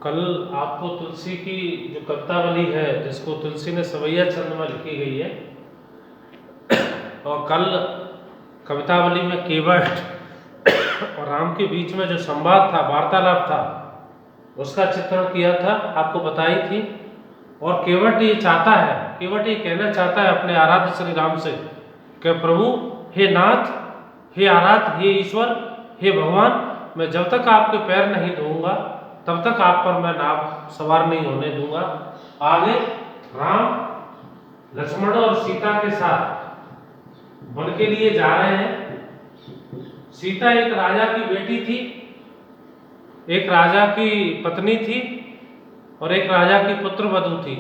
कल आपको तुलसी की जो कवितावली है जिसको तुलसी ने सवैया छंद में लिखी गई है, और कल कवितावली में केवट और राम के बीच में जो संवाद था, वार्तालाप था, उसका चित्रण किया था, आपको बताई थी। और केवट ये चाहता है, केवट ये कहना चाहता है अपने आराध्य श्री राम से कि प्रभु, हे नाथ, हे आराध्य, हे ईश्वर, हे भगवान, मैं जब तक आपके पैर नहीं धोऊंगा तब तक आप पर मैं नाव सवार नहीं होने दूंगा। आगे राम लक्ष्मण और सीता के साथ वन के लिए जा रहे हैं। सीता एक राजा की बेटी थी, एक राजा की पत्नी थी और एक राजा की पुत्र वधू थी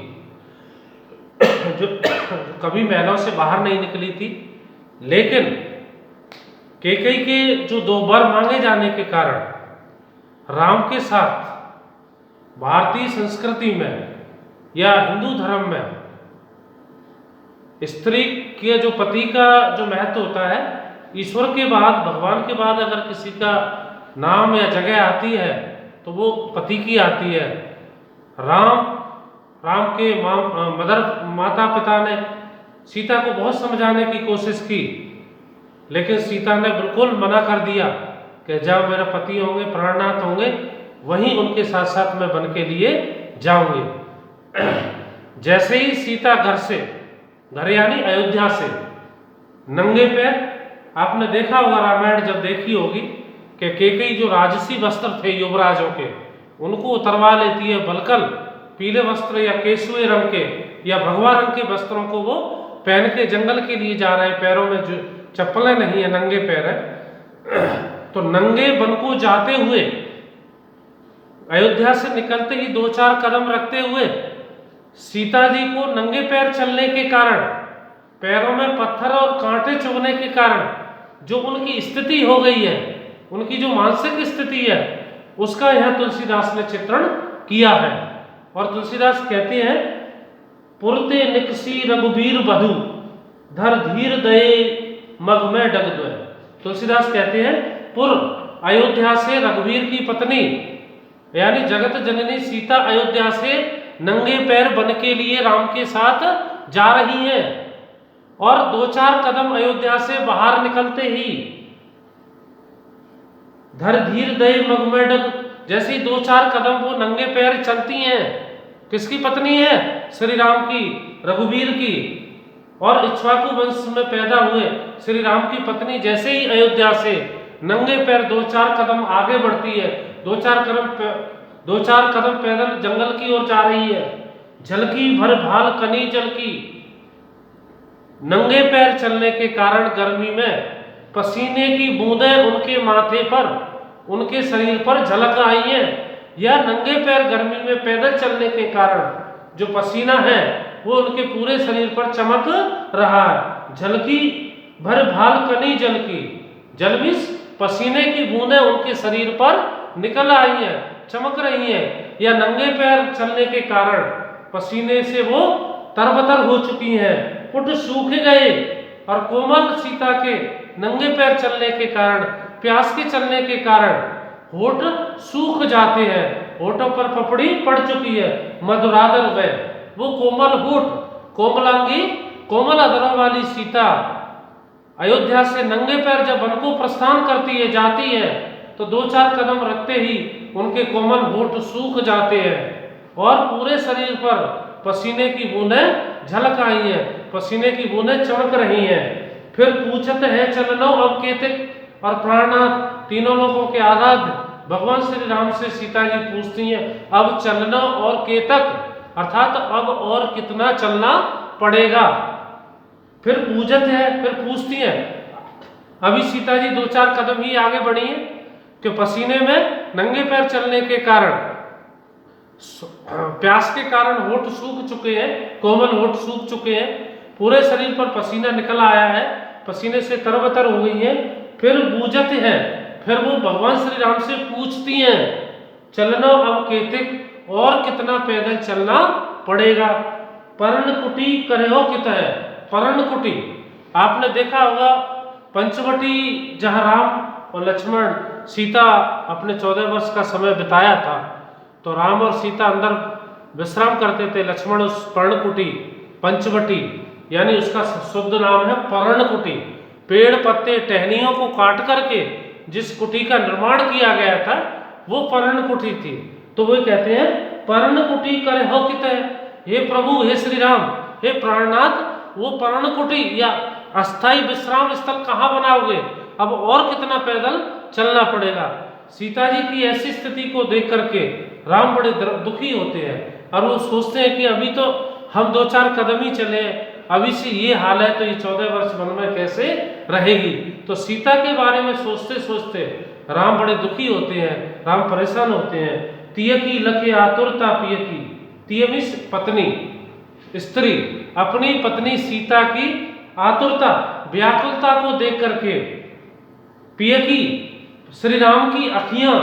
जो कभी महलों से बाहर नहीं निकली थी। लेकिन कैकेयी के जो दो वर मांगे जाने के कारण राम के साथ भारतीय संस्कृति में या हिंदू धर्म में स्त्री के जो पति का जो महत्व होता है, ईश्वर के बाद, भगवान के बाद अगर किसी का नाम या जगह आती है तो वो पति की आती है। राम के माता पिता ने सीता को बहुत समझाने की कोशिश की, लेकिन सीता ने बिल्कुल मना कर दिया कि जब मेरा पति होंगे, प्राणनाथ होंगे, वहीं उनके साथ साथ मैं वन के लिए जाऊंगी। जैसे ही सीता घर यानी अयोध्या से नंगे पैर, आपने देखा होगा, रामायण जब देखी होगी कि कैकेयी जो राजसी वस्त्र थे युवराजों के, उनको उतरवा लेती है, बलकल पीले वस्त्र या केसुए रंग के या भगवा रंग के वस्त्रों को वो पहन के जंगल के लिए जा रहे हैं। पैरों में जो चप्पलें नहीं है, नंगे पैर है। तो नंगे वन को जाते हुए, अयोध्या से निकलते ही 2-4 कदम रखते हुए सीता जी को नंगे पैर चलने के कारण, पैरों में पत्थर और कांटे चुभने के कारण जो उनकी स्थिति हो गई है, उनकी जो मानसिक स्थिति है, उसका यहाँ तुलसीदास ने चित्रण किया है। और तुलसीदास कहते हैं, पुरते निकसी रघुबीर बधु धर धीर दये मग में डग द्वय। तुलसीदास कहते हैं, पुर अयोध्या से रघुवीर की पत्नी यानी जगत जननी सीता अयोध्या से नंगे पैर वन के लिए राम के साथ जा रही हैं। और 2-4 कदम अयोध्या से बाहर निकलते ही धर धीर दये मग में डग, जैसे ही 2-4 कदम वो नंगे पैर चलती हैं। किसकी पत्नी है? श्री राम की, रघुवीर की। और इक्ष्वाकु वंश में पैदा हुए श्री राम की पत्नी जैसे ही अयोध्या से नंगे पैर 2-4 कदम आगे बढ़ती है, 2-4 कदम पैदल जंगल की ओर जा रही है। झलकी भर भाल कनी जल की, नंगे पैर चलने के कारण गर्मी में पसीने की बूंदें उनके माथे पर, उनके शरीर पर झलक आई है। या नंगे पैर गर्मी में पैदल चलने के कारण जो पसीना है वो उनके पूरे शरीर पर चमक रहा है। झलकी भर भाल कनी जल की, जलबिस पसीने की बूंदें उनके शरीर पर निकल आई है, चमक रही है। या नंगे पैर चलने के कारण पसीने से वो तरबतर हो चुकी हैं, पुट सूख गए। और कोमल सीता के नंगे पैर चलने के कारण, प्यास के चलने के कारण होठ सूख जाते हैं, होठों पर पपड़ी पड़ चुकी है। मधुरादर में वो कोमल होठ, कोमलांगी, कोमल अधरों वाली सीता अयोध्या से नंगे पैर जब वन को प्रस्थान करती है, जाती है, तो 2-4 कदम रखते ही उनके कोमल होठ सूख जाते हैं और पूरे शरीर पर पसीने की बूंदें झलक आई हैं, पसीने की बूंदें चमक रही हैं। फिर पूछत है चलनो अब केतिक, और प्राणनाथ तीनों लोगों के आराध्य भगवान श्री राम से सीता जी पूछती हैं, अब चलना और केतक, अर्थात अब और कितना चलना पड़ेगा। फिर पूछत है, फिर पूछती हैं। अभी सीता जी 2-4 कदम ही आगे बढ़ी हैं कि पसीने में नंगे पैर चलने के कारण, प्यास के कारण होठ सूख चुके हैं, कोमल होठ सूख चुके हैं, पूरे शरीर पर पसीना निकल आया है, पसीने से तरबतर हो गई है। फिर बूझत है, फिर वो भगवान श्री राम से पूछती हैं, चलना अब केतिक, और कितना पैदल चलना पड़ेगा। पर्णकुटी करहो कित है, पर्णकुटी आपने देखा होगा, पंचवटी जहाँ राम और लक्ष्मण सीता अपने 14 वर्ष का समय बिताया था, तो राम और सीता अंदर विश्राम करते थे। लक्ष्मण उस पर्णकुटी, पंचवटी यानी उसका शुद्ध नाम है पर्णकुटी, पेड़ पत्ते टहनियों को काट करके जिस कुटी का निर्माण किया गया था वो पर्णकुटी थी। तो वो कहते हैं पर्णकुटी करे हो कित, हे प्रभु, हे श्री राम, हे प्राणनाथ, वो पर्णकुटी या अस्थाई विश्राम स्थल कहाँ बनाओगे, अब और कितना पैदल चलना पड़ेगा। सीता जी की ऐसी स्थिति को देख करके राम बड़े दुखी होते हैं और वो सोचते हैं कि अभी तो हम 2-4 कदम ही चले, अभी से ये हाल है तो ये 14 वर्ष वन में कैसे रहेगी। तो सीता के बारे में सोचते सोचते राम बड़े दुखी होते हैं, राम परेशान होते हैं। तिय की लखे आतुरता पिय की, तिय मीन्स पत्नी, स्त्री, अपनी पत्नी सीता की आतुरता, व्याकुलता को देख करके, पिय की, श्री राम की अखियां,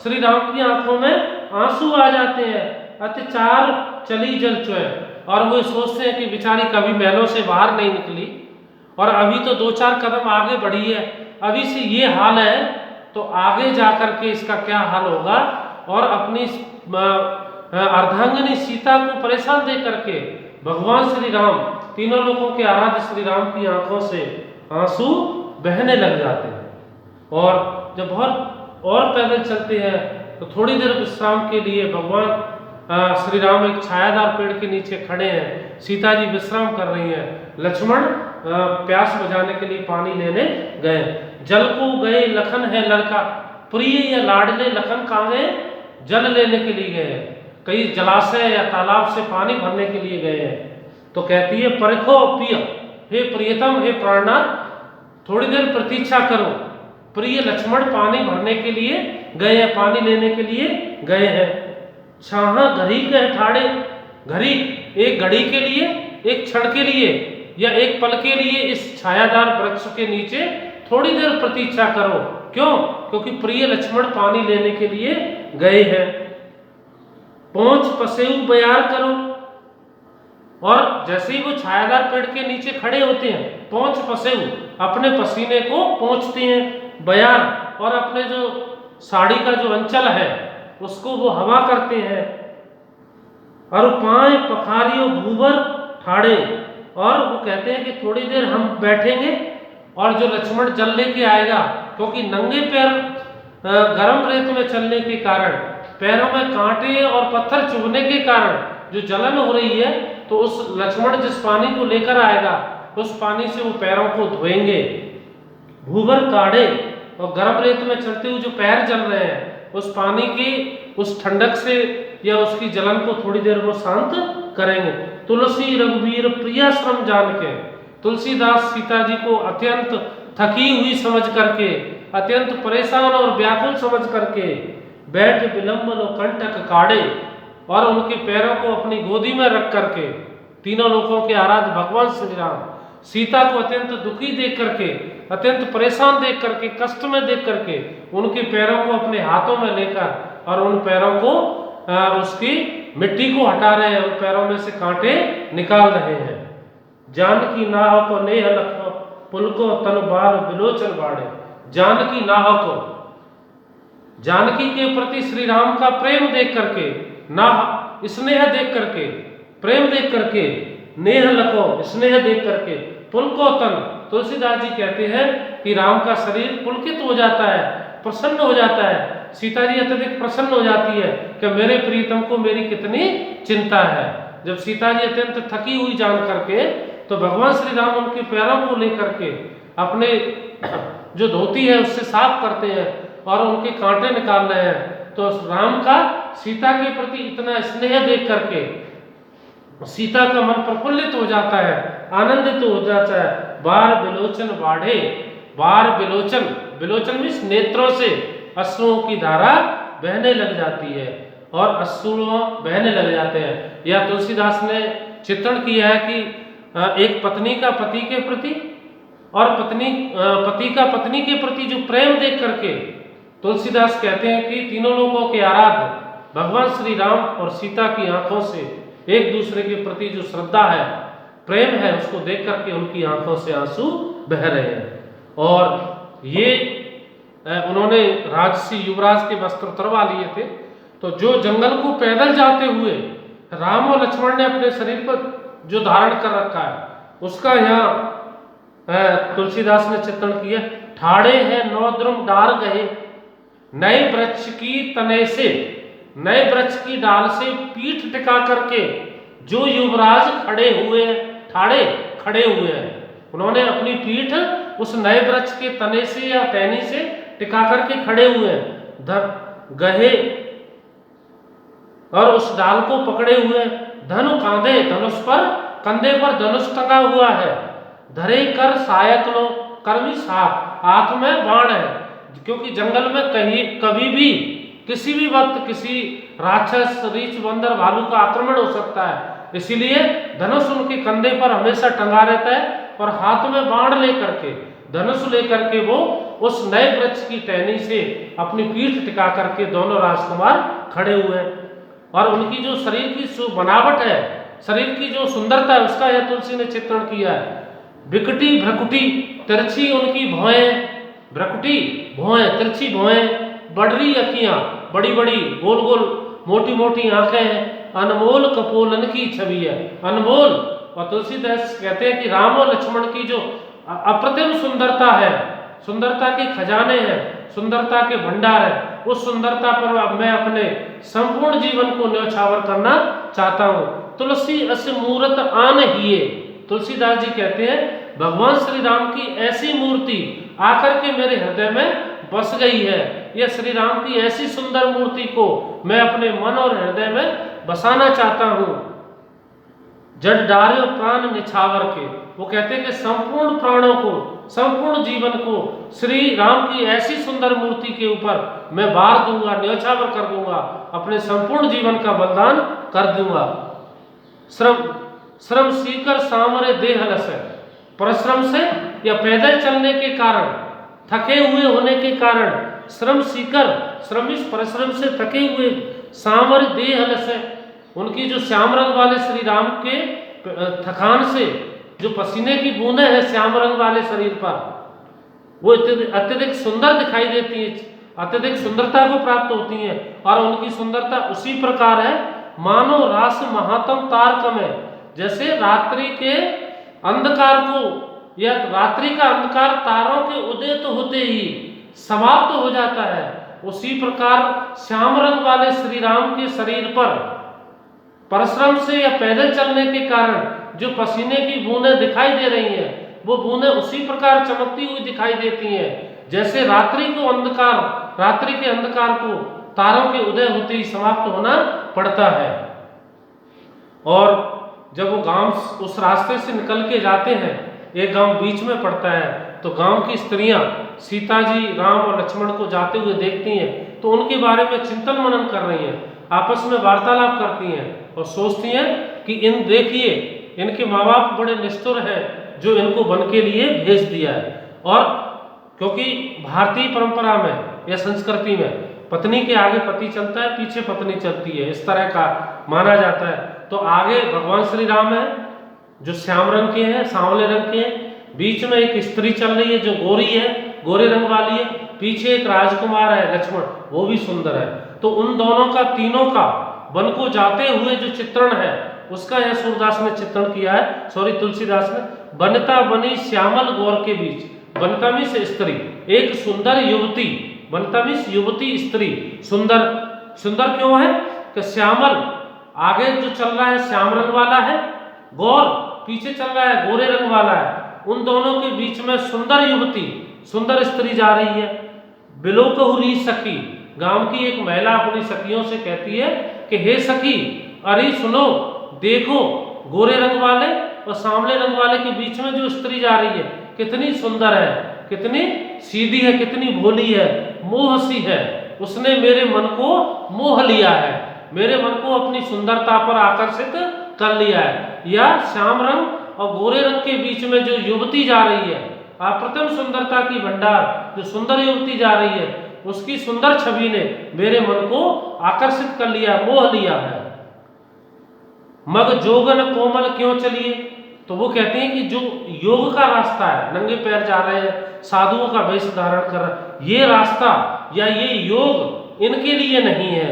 श्री राम की आंखों में आंसू आ जाते हैं। अत्याचार चली जल चुए, और वो सोचते हैं कि बेचारी कभी महलों से बाहर नहीं निकली और अभी तो 2-4 कदम आगे बढ़ी है, अभी से ये हाल है तो आगे जाकर के इसका क्या हाल होगा। और अपनी अर्धांगिनी सीता को परेशान देख करके भगवान श्री राम, तीनों लोगों के आराध्य श्री राम की आंखों से आंसू बहने लग जाते हैं। और जब बहुत और पैदल चलते हैं तो थोड़ी देर विश्राम के लिए भगवान श्री राम एक छायादार पेड़ के नीचे खड़े हैं, सीता जी विश्राम कर रही हैं, लक्ष्मण प्यास बुझाने के लिए पानी लेने गए। जल को गए लखन है लड़का, प्रिय या लाडले लखन कहाँ गए, जल लेने के लिए गए हैं, कई जलाशय या तालाब से पानी भरने के लिए गए हैं। तो कहती है परखो प्रिय, हे प्रियतम, हे प्राणनाथ, थोड़ी देर प्रतीक्षा करो। प्रिय लक्ष्मण पानी भरने के लिए गए हैं, पानी लेने के लिए गए हैं। छाहा घड़ी के ठाड़े, घड़ी एक घड़ी के लिए, एक क्षण के लिए या एक पल के लिए इस छायादार वृक्ष के नीचे थोड़ी देर प्रतीक्षा करो। क्यों? क्योंकि प्रिय लक्ष्मण पानी लेने के लिए गए हैं। पहुंच पसेऊ बयार करो, और जैसे ही वो छायादार पेड़ के नीचे खड़े होते हैं, पहुंच पसेऊ अपने पसीने को पहुंचते हैं, बयार और अपने जो साड़ी का जो अंचल है उसको वो हवा करते हैं। और पाए पखारियो भूवर ठाड़े, और वो कहते हैं कि थोड़ी देर हम बैठेंगे और जो लक्ष्मण जल लेके आएगा, क्योंकि नंगे पैर गर्म रेत में चलने के कारण, पैरों में कांटे और पत्थर चुभने के कारण जो जलन हो रही है, तो उस लक्ष्मण जिस पानी को लेकर आएगा उस पानी से वो पैरों को धोएंगे। भूवर काढ़े, और गर्म रेत में चलते हुए जो पैर जल रहे हैं उस पानी की उस ठंडक से या उसकी जलन को थोड़ी देर वो शांत करेंगे। तुलसी रघुवीर प्रिया श्रम जान के, तुलसीदास सीता जी को अत्यंत थकी हुई समझ करके, अत्यंत परेशान और व्याकुल समझ करके बैठ विलंबन और कंटक काढ़े, और उनके पैरों को अपनी गोदी में रख करके तीनों लोगों के आराध्य भगवान श्री राम सीता को अत्यंत दुखी देख करके, अत्यंत परेशान देख करके, कष्ट में देख करके उनके पैरों को अपने हाथों में लेकर और उन पैरों को उसकी मिट्टी को हटा रहे हैं, उन पैरों में से कांटे निकाल रहे हैं। जानकी नाह को नेह लखो पुलको तन बार बिलोचन बाड़े, जानकी नाह को, जानकी के प्रति श्री राम का प्रेम देख करके, नाह स्नेह देख करके, प्रेम देख करके, नेह लखो स्नेह देख करके, पुलको तन, तुलसीदास जी कहते हैं कि राम का शरीर पुलकित हो जाता है, प्रसन्न हो जाता है। सीता जी अत्यधिक प्रसन्न हो जाती है कि मेरे प्रीतम को मेरी कितनी चिंता है। जब सीता जी अत्यंत थकी हुई जान करके, तो भगवान श्री राम उनके पैरों को लेकर के अपने जो धोती है उससे साफ करते हैं और उनके कांटे निकाल रहे हैं। तो राम का सीता के प्रति इतना स्नेह देख करके सीता का मन प्रफुल्लित हो जाता है, आनंदित हो जाता है। बार बिलोचन बाढ़े, बार बिलोचन, बिलोचन मीन्स नेत्रों से अश्रुओं की धारा बहने लग जाती है और अश्रुओं बहने लग जाते हैं। या तुलसीदास ने चित्रण किया है कि एक पत्नी का पति के प्रति और पति का पत्नी के प्रति जो प्रेम देख करके तुलसीदास कहते हैं कि तीनों लोगों के आराध्य भगवान श्री राम और सीता की आंखों से एक दूसरे के प्रति जो श्रद्धा है, प्रेम है, उसको देख करके उनकी आंखों से आंसू बह रहे हैं। और ये उन्होंने राजसी युवराज के वस्त्र उतरवा लिए थे, तो जो जंगल को पैदल जाते हुए राम और लक्ष्मण ने अपने शरीर पर जो धारण कर रखा है, उसका यहाँ तुलसीदास ने चित्रण किया। ठाड़े हैं नौ द्रुम डार गए, नए वृक्ष की तने से, नए वृक्ष की डाल से पीठ टिका करके जो युवराज खड़े हुए हैं, ठाड़े खड़े हुए हैं, उन्होंने अपनी पीठ उस नए वृक्ष के तने से या टहनी से टिका करके खड़े हुए हैं। गहे और उस डाल को पकड़े हुए, धनु कांधे, धनुष पर, कंधे पर धनुष टंगा हुआ है। धरे कर सायक लो, कर्मी साप, हाथ में बाण है, क्योंकि जंगल में कहीं कभी भी किसी भी वक्त किसी राक्षस, रीछ, बंदर, भालू का आक्रमण हो सकता है, इसीलिए धनुष उनके कंधे पर हमेशा टंगा रहता है और हाथ में बाण लेकर के, धनुष लेकर के वो उस नए वृक्ष की टहनी से अपनी पीठ टिका करके दोनों राजकुमार खड़े हुए हैं। और उनकी जो शरीर की बनावट है, शरीर की जो सुंदरता है, उसका यह तुलसी ने चित्रण किया है। बिकटी भ्रकुटी तिरछी उनकी भौएं, भ्रकुटी भौएं, तिरछी भौएं, बड़री अखियां, बड़ी बड़ी गोल गोल मोटी मोटी आंखें हैं, अनमोल कपोलन की छवि है, अनमोल। और तुलसीदास कहते हैं कि राम और लक्ष्मण की जो अप्रतिम सुंदरता है, सुंदरता के खजाने हैं, सुंदरता के भंडार है, उस सुंदरता पर अब मैं अपने संपूर्ण जीवन को न्यौछावर करना चाहता हूं। तुलसी अस मूरत आन हिए, तुलसीदास जी कहते हैं भगवान श्री राम की ऐसी मूर्ति आकर के मेरे हृदय में बस गई है, यह श्री राम की ऐसी सुंदर मूर्ति को मैं अपने मन और हृदय में बसाना चाहता हूं। जड़ डार्यो प्राण निछावर के, वो कहते हैं कि संपूर्ण प्राणों को, संपूर्ण जीवन को श्री राम की ऐसी सुंदर मूर्ति के ऊपर मैं बार दूंगा, न्यौछावर कर दूंगा, अपने संपूर्ण जीवन का बलिदान कर दूंगा। श्रम सीकर सांवरे देह लस, परिश्रम से या पैदल चलने के कारण, थके हुए होने के कारण, श्रम सीकर, श्रमिश परिश्रम से थके हुए, सांवर देह लस, उनकी जो श्याम रंग वाले श्री राम के थकान से जो पसीने की बूंदें हैं श्याम रंग वाले शरीर पर, वो अत्यधिक सुंदर दिखाई देती है, अत्यधिक सुंदरता को प्राप्त होती है। और उनकी सुंदरता उसी प्रकार है मानो रास महात्म तारक में, जैसे रात्रि के अंधकार को या रात्रि का अंधकार तारों के उदय तो होते ही समाप्त हो जाता है, उसी प्रकार श्याम रंग वाले श्री राम के शरीर पर परिश्रम से या पैदल चलने के कारण जो पसीने की बूंदें दिखाई दे रही हैं, वो बूंदें उसी प्रकार चमकती हुई दिखाई देती हैं जैसे रात्रि को अंधकार, रात्रि के अंधकार को तारों के उदय होते ही समाप्त होना पड़ता है। और जब वो गांव उस रास्ते से निकल के जाते हैं, एक गांव बीच में पड़ता है, तो गांव की स्त्रियां सीता जी, राम और लक्ष्मण को जाते हुए देखती हैं, तो उनके बारे में चिंतन मनन कर रही हैं, आपस में वार्तालाप करती हैं और सोचती हैं कि इन देखिए इनके माँ बाप बड़े निष्ठुर हैं जो इनको वन के लिए भेज दिया है। और क्योंकि भारतीय परंपरा में या संस्कृति में पत्नी के आगे पति चलता है, पीछे पत्नी चलती है, इस तरह का माना जाता है। तो आगे भगवान श्री राम है जो श्याम रंग के हैं, सांवले रंग के हैं, बीच में एक स्त्री चल रही है जो गोरी है, गोरे रंग वाली है, पीछे एक राजकुमार है लक्ष्मण, वो भी सुंदर है। तो उन दोनों का, तीनों का वन को जाते हुए जो चित्रण है उसका यह सूरदास ने चित्रण किया है, सॉरी तुलसीदास ने। बनता बनी श्यामल गौर के बीच, बनता मीन्स स्त्री, एक सुंदर युवती, बनता मीन्स युवती स्त्री, सुंदर, सुंदर क्यों है कि श्यामल आगे जो चल रहा है श्याम रंग वाला है, गौर पीछे चल रहा है गोरे रंग वाला है, उन दोनों के बीच में सुंदर युवती, सुंदर स्त्री जा रही है। बिलोकहुरी सखी, गांव की एक महिला अपनी सखियों से कहती है कि हे सखी, अरे सुनो, देखो गोरे रंग वाले और सांवले रंग वाले के बीच में जो स्त्री जा रही है कितनी सुंदर है, कितनी सीधी है, कितनी भोली है, मोहसी है, उसने मेरे मन को मोह लिया है, मेरे मन को अपनी सुंदरता पर आकर्षित कर लिया है। या श्याम रंग और गोरे रंग के बीच में जो युवती जा रही है, अप्रतिम सुंदरता की भंडार जो सुंदर युवती जा रही है, उसकी सुंदर छवि ने मेरे मन को आकर्षित कर लिया, मोह लिया है। मग जोगन कोमल क्यों चलिए, तो वो कहते हैं कि जो योग का रास्ता है, नंगे पैर जा रहे हैं, साधुओं का वेश धारण कर रहे हैं, ये रास्ता या ये योग इनके लिए नहीं है,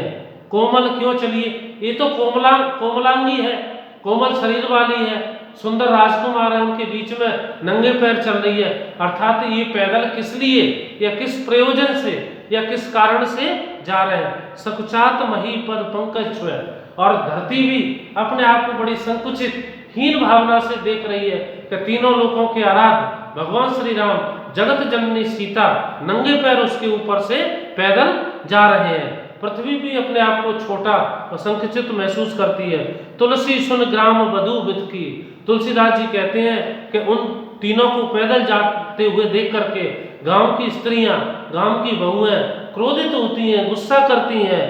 कोमल क्यों चलिए, ये तो कोमलांगी है, कोमल शरीर वाली है, सुंदर राजकुमार है, उनके बीच में नंगे पैर चल रही है। अर्थात ये पैदल किस लिए या किस प्रयोजन से या किस कारण से जा रहे हैं। सकुचात मही पद पंकज छुए, और धरती भी अपने आप को बड़ी संकुचित हीन भावना से देख रही है कि तीनों लोगों के आराध्य भगवान श्री राम, जगत जननी सीता नंगे पैर उसके ऊपर से पैदल जा रहे हैं। पृथ्वी भी अपने आप को छोटा और संकुचित महसूस करती है। तुलसी सुन ग्राम बधू विद की, तुलसीदास जी कहते हैं कि उन तीनों को पैदल जाते हुए देख करके गांव की स्त्रियां, गांव की बहुएं क्रोधित होती हैं, गुस्सा करती हैं।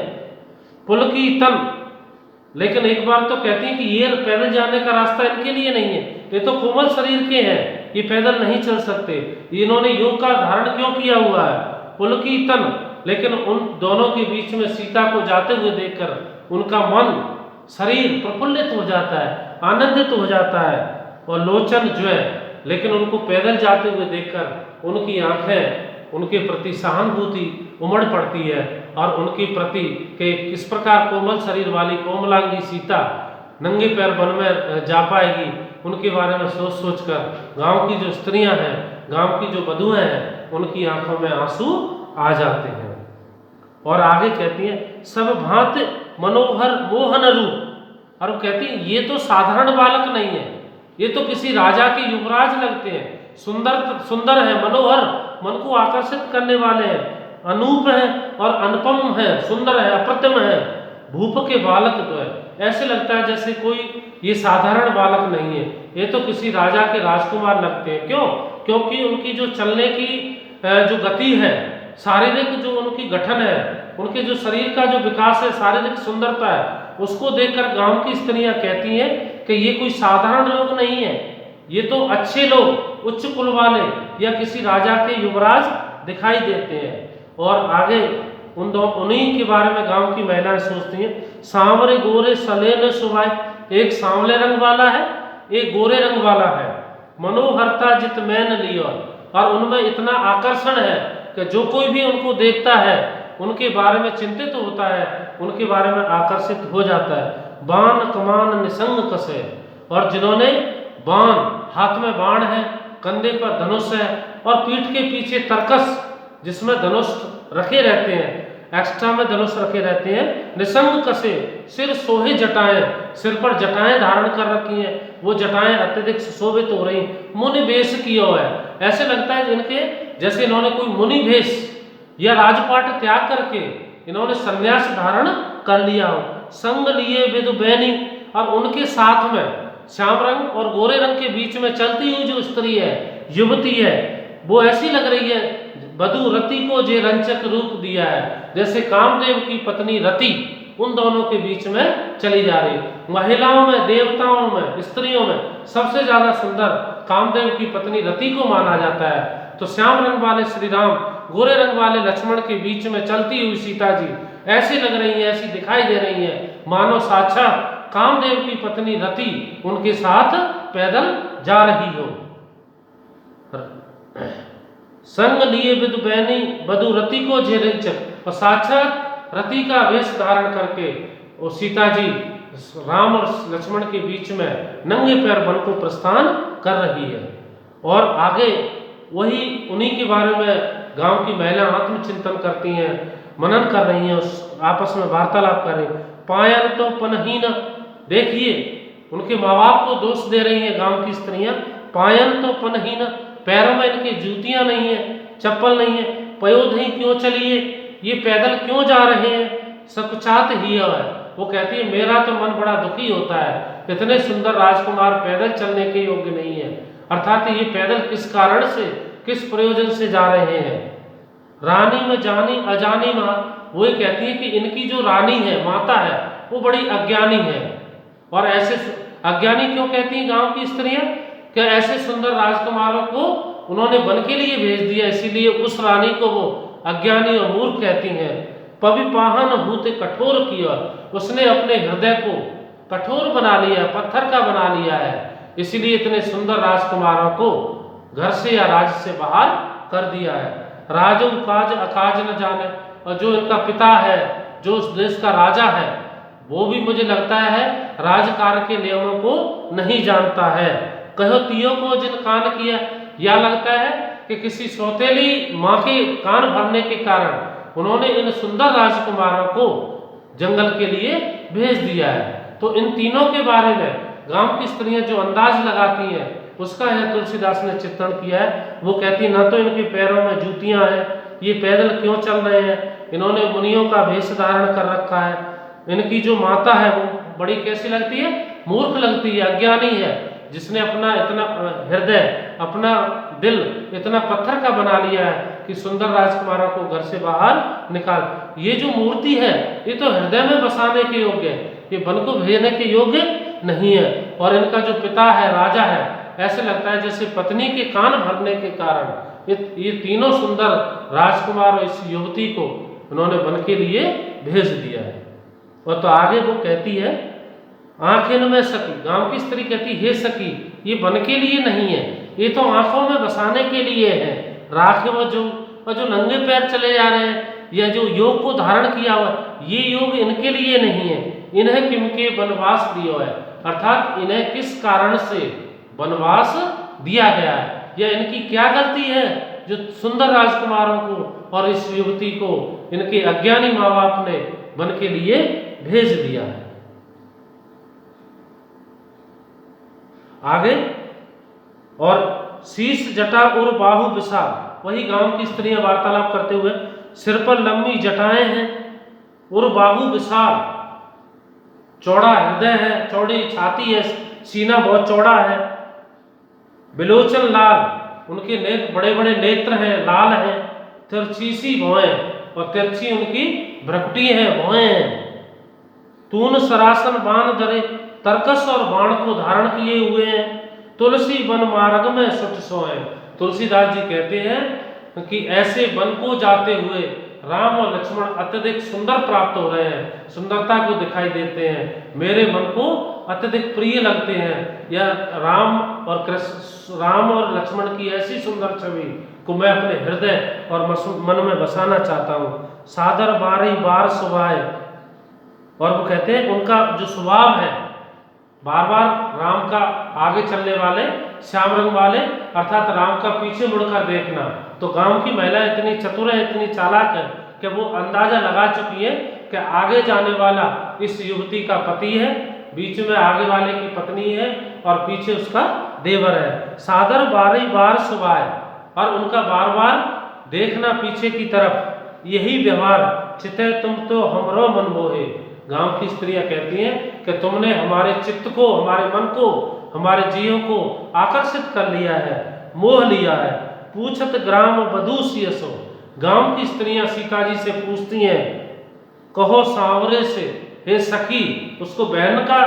पुलकी तन, लेकिन एक बार तो कहती हैं कि ये पैदल जाने का रास्ता इनके लिए नहीं है, ये तो कोमल शरीर के हैं, ये पैदल नहीं चल सकते, इन्होंने योग का धारण क्यों किया हुआ है। पुलकी तन, लेकिन उन दोनों के बीच में सीता को जाते हुए देखकर उनका मन, शरीर प्रफुल्लित हो जाता है, आनंदित हो जाता है। और लोचन जो है, लेकिन उनको पैदल जाते हुए देखकर उनकी आंखें उनके प्रति सहानुभूति उमड़ पड़ती है, और उनके प्रति के किस प्रकार कोमल शरीर वाली कोमलांगी सीता नंगे पैर वन में जा पाएगी, उनके बारे में सोच सोच कर गाँव की जो स्त्रियां हैं, गांव की जो बधुएं हैं, उनकी आंखों में आंसू आ जाते हैं। और आगे कहती हैं सब भांति मनोहर मोहन रूप, और वो कहती है ये तो साधारण बालक नहीं है, ये तो किसी राजा के युवराज लगते हैं, सुंदर है, मनोहर, मन को आकर्षित करने वाले हैं, अनूप है और अनुपम है, सुंदर है, अप्रतिम है। भूप के बालक तो है, ऐसे लगता है जैसे कोई ये साधारण बालक नहीं है, ये तो किसी राजा के राजकुमार लगते हैं। क्यों? क्योंकि उनकी जो चलने की जो गति है, शारीरिक जो उनकी गठन है, उनके जो शरीर का जो विकास है, शारीरिक सुंदरता है, उसको देखकर गांव की स्त्रियां कहती हैं कि ये कोई साधारण लोग नहीं है, ये तो अच्छे लोग, उच्च कुल वाले या किसी राजा के युवराज दिखाई देते हैं। और आगे उन्हीं के बारे में गांव की महिलाएं सोचती हैं, सांवरे गोरे सलेन सुभाए, एक सांवले रंग वाला है, एक गोरे रंग वाला है, मनोहरता जित मैन लियो, और उनमें इतना आकर्षण है कि जो कोई भी उनको देखता है उनके बारे में चिंतित होता है, उनके बारे में आकर्षित हो जाता है। बाण कमान निसंग कसे, और जिन्होंने बाण, हाथ में बाण है, कंधे पर धनुष है, और पीठ के पीछे तरकस जिसमें धनुष रखे रहते हैं, एक्स्ट्रा में धनुष रखे रहते हैं, निसंग कसे, सिर सोहे जटाएं, सिर पर जटाएं धारण कर रखी हैं, वो जटाएं अत्यधिक सुशोभित हो रही, मुनि वेश किया हुआ है, ऐसे लगता है जिनके जैसे इन्होंने कोई मुनि वेश या राजपाट त्याग करके इन्होंने संन्यास धारण कर लिया हो। संग लिए विदु बैनी, और उनके साथ में श्याम रंग और गोरे रंग के बीच में चलती हुई जो स्त्री है, युवती है, वो ऐसी लग रही है बधु रति को जे रंचक रूप दिया है, जैसे कामदेव की पत्नी रति उन दोनों के बीच में चली जा रही। महिलाओं में, देवताओं में, स्त्रियों में सबसे ज्यादा सुंदर कामदेव की पत्नी रति को माना जाता है। तो श्याम रंग वाले श्री राम, गोरे रंग वाले लक्ष्मण के बीच में चलती हुई सीता जी ऐसी लग रही है, ऐसी दिखाई दे रही है मानो साक्षात कामदेव की पत्नी रति उनके साथ पैदल जा रही हो। संग लिए विदु बैनी बधु रति को झेरंचक, और साक्षात रति का वेश धारण करके वो सीता जी राम और लक्ष्मण के बीच में नंगे पैर वन को प्रस्थान कर रही है। और आगे वही उन्हीं के बारे में गांव की महिला आत्मचिंतन करती हैं, मनन कर रही हैं, आपस में वार्तालाप कर रही हैं। पायन तो पनहीन, देखिए उनके माँ बाप को दोष दे रही हैं गांव की स्त्रियां। पायन तो पनहीन, पैरों में इनकी जूतियां नहीं है, चप्पल नहीं है, पयोधई क्यों चलिए, ये पैदल क्यों जा रहे हैं। सकुचात ही है, वो कहती है मेरा तो मन बड़ा दुखी होता है, इतने सुंदर राजकुमार पैदल चलने के योग्य नहीं है। अर्थात ये पैदल किस कारण से, किस प्रयोजन से जा रहे हैं। रानी में जानी अजानी माँ, वो ये कहती है कि इनकी जो रानी है, माता है, वो बड़ी अज्ञानी है। और ऐसे अज्ञानी क्यों कहती हैं गांव की स्त्रियां, कि ऐसे सुंदर राजकुमारों को उन्होंने वन के लिए भेज दिया, इसीलिए उस रानी को वो अज्ञानी और मूर्ख कहती हैं। पविपाहन हूते कठोर किया, उसने अपने हृदय को कठोर बना लिया, पत्थर का बना लिया है, इसीलिए इतने सुंदर राजकुमारों को घर से या राज्य से बाहर कर दिया है। राजो काज अकाज न जाने, और जो इनका पिता है जो उस देश का राजा है वो भी मुझे लगता है राजकार्य के नियमों को नहीं जानता है। कहो तियों को जिन कान किया, या लगता है कि किसी सौतेली माँ के कान भरने के कारण उन्होंने इन सुंदर राजकुमारों को जंगल के लिए भेज दिया है। तो इन तीनों के बारे में गांव की स्त्रियां जो अंदाज लगाती हैं उसका है तुलसीदास ने चित्रण किया है। वो कहती है ना तो इनके पैरों में जूतियां हैं, ये पैदल क्यों चल रहे हैं, इन्होंने मुनियों का वेश धारण कर रखा है, इनकी जो माता है वो बड़ी कैसी लगती है, मूर्ख लगती है, अज्ञानी है, जिसने अपना इतना हृदय, अपना दिल इतना पत्थर का बना लिया है कि सुंदर राजकुमारों को घर से बाहर निकाल। ये जो मूर्ति है ये तो हृदय में बसाने के योग्य है, ये वन को भेजने के योग्य नहीं है। और इनका जो पिता है राजा है, ऐसे लगता है जैसे पत्नी के कान भरने के कारण ये तीनों सुंदर राजकुमार इस युवती को उन्होंने वन के लिए भेज दिया है। और तो आगे वो कहती है आंखें में सखी, गांव की स्त्री कहती हे सखी ये वन के लिए नहीं है, ये तो आंखों में बसाने के लिए है। राखे वो जो नंगे पैर चले जा रहे हैं या जो योग को धारण किया हुआ ये योग इनके लिए नहीं है, इन्हें किनके वनवास दिया है, अर्थात इन्हें किस कारण से वनवास दिया गया है या इनकी क्या गलती है जो सुंदर राजकुमारों को और इस युवती को इनके अज्ञानी माँ बाप ने वन के लिए भेज दिया है। आगे और शीश जटा और बाहु विशाल, वही गांव की स्त्रियां वार्तालाप करते हुए, सिर पर लंबी जटाएं हैं और बाहु विशाल, चौड़ा हृदय है, चौड़ी छाती है, सीना बहुत चौड़ा है, बिलोचन लाल, उनके बड़े बड़े नेत्र हैं, लाल हैं, तिरछी सी भौएं और तिरछी उनकी भ्रकुटी है, भौएं हैं, तून सरासन बाण धरे, तरकस और बाण को धारण किए हुए हैं, तुलसी वन मार्ग में सुट सोए। तुलसीदास जी कहते हैं कि ऐसे वन को जाते हुए राम और लक्ष्मण अत्यधिक सुंदर प्राप्त हो रहे हैं, सुंदरता को दिखाई देते हैं, मेरे मन को अत्यधिक प्रिय लगते हैं, या राम और लक्ष्मण की ऐसी सुंदर छवि को मैं अपने हृदय और मन में बसाना चाहता हूँ। सादर बारी बार सुभाए, और वो कहते हैं उनका जो स्वभाव है बार बार राम का आगे चलने वाले, श्याम रंग वाले, अर्थात राम का पीछे मुड़कर देखना। तो गांव की महिला इतनी चतुर है, इतनी चालाक है कि वो अंदाजा लगा चुकी है कि आगे जाने वाला इस युवती का पति है, बीच में आगे वाले की पत्नी है और पीछे उसका देवर है। सादर बारी बार सुभाए, और उनका बार बार देखना पीछे की तरफ, यही व्यवहार चिते तुम तो हमरो मन मोहे। गांव की स्त्रियां कहती हैं कि तुमने हमारे चित्त को, हमारे मन को, हमारे जीवों को आकर्षित कर लिया है, मोह लिया है। पूछत ग्राम बधू सियसो, गांव की स्त्रियां सीता जी से पूछती हैं कहो सांवरे से, हे सखी, उसको बहन का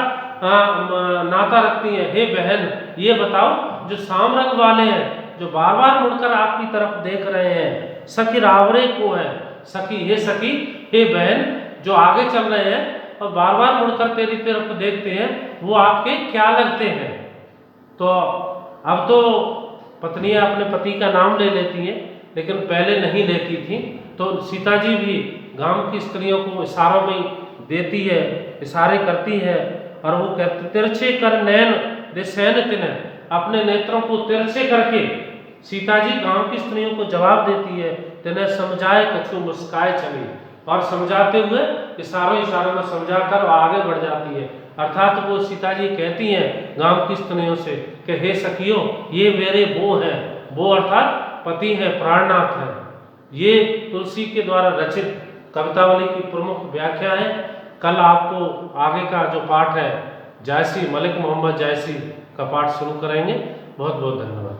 नाता रखती है, हे बहन ये बताओ जो साम रंग वाले हैं, जो बार बार मुड़कर आपकी तरफ देख रहे हैं, सखी रावरे को है, सखी हे सखी, हे बहन जो आगे चल रहे हैं और बार बार मुड़कर तेरी तरफ देखते हैं, वो आपके क्या लगते हैं। तो अब तो पत्नियां अपने पति का नाम ले लेती हैं, लेकिन पहले नहीं लेती थी। तो सीता जी भी गांव की स्त्रियों को इशारों में देती है, इशारे करती है, और वो कहते तिरछे कर नैन दे सैन तिन्ह, अपने नेत्रों को तिरछे करके सीता जी गांव की स्त्रियों को जवाब देती है, तिन्हें समझाए कछु मुस्काए चली, और समझाते हुए इशारों में समझाकर आगे बढ़ जाती है। अर्थात वो सीता जी कहती हैं गांव की स्त्रियों से कि हे सखियों ये मेरे वो हैं, वो अर्थात पति हैं, प्राणनाथ हैं। ये तुलसी के द्वारा रचित कवितावली की प्रमुख व्याख्या है। कल आपको आगे का जो पाठ है जायसी, मलिक मोहम्मद जायसी का पाठ शुरू करेंगे। बहुत बहुत धन्यवाद।